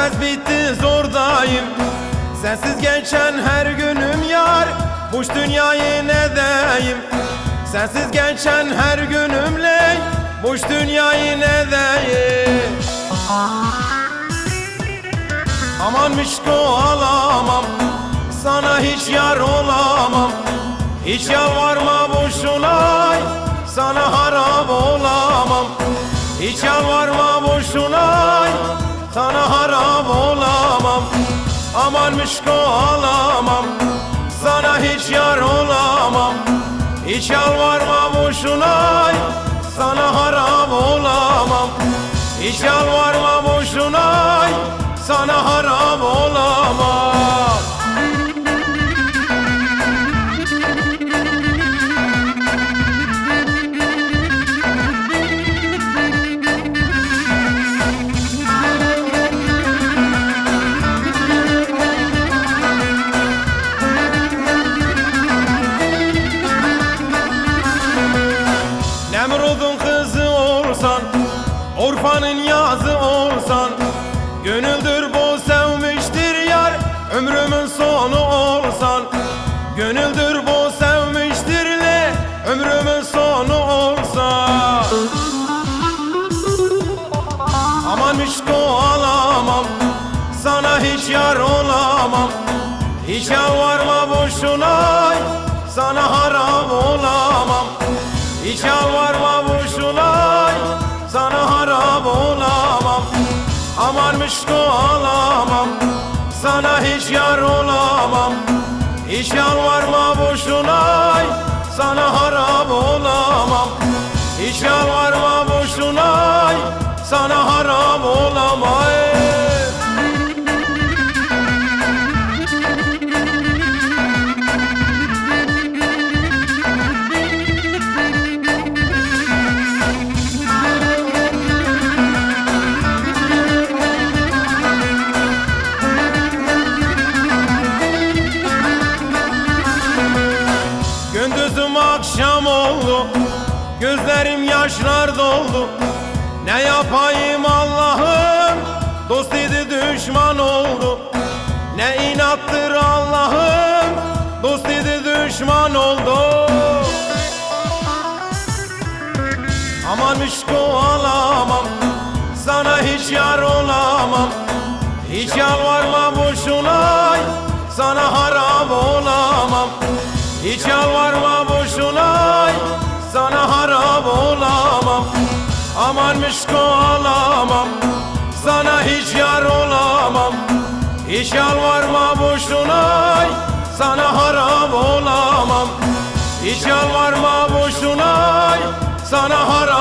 Nefes bitti zordayım, sensiz geçen her günüm yar. Boş dünyayı ne diyeyim, sensiz geçen her günümle. Boş dünyayı ne diyeyim. Aman mişko alamam, sana hiç yar olamam. Hiç yalvarma boşuna, sana harap olamam. Hiç yalvarma boşuna, sana harap olamam. Aman mişko alamam, sana hiç yar olamam. Hiç yalvarma boşuna, sana harap olamam. Hiç yalvarma boşuna, sana harap olamam. Nemrud'un kızı olsan, Urfa'nın yazı olsan, gönüldür bu sevmiştir yar, ömrümün sonu olsan. Gönüldür bu sevmiştir le, ömrümün sonu olsan. Aman mişko alamam, sana hiç yar olamam. Hiç yalvarma boşuna, sana harap olamam. Hiç yalvarma boşuna, sana harap olamam. Aman mişko alamam, sana hiç yar olamam. Hiç yalvarma boşuna, sana harap olamam. Hiç yalvarma boşuna, sana harap olamam. Gündüzüm akşam oldu, gözlerim yaşlar doldu. Ne yapayım Allah'ım, dost idi düşman oldu. Ne inattır Allah'ım, dost idi düşman oldu. Aman mişko alamam, sana hiç yar olamam. Hiç yalvarma boşuna, sana harap olamam. Hiç yalvarma boşuna, sana harap olamam. Aman mişko alamam, sana hiç yar olamam. Hiç yalvarma boşuna, sana harap olamam. Hiç yalvarma boşuna, sana harap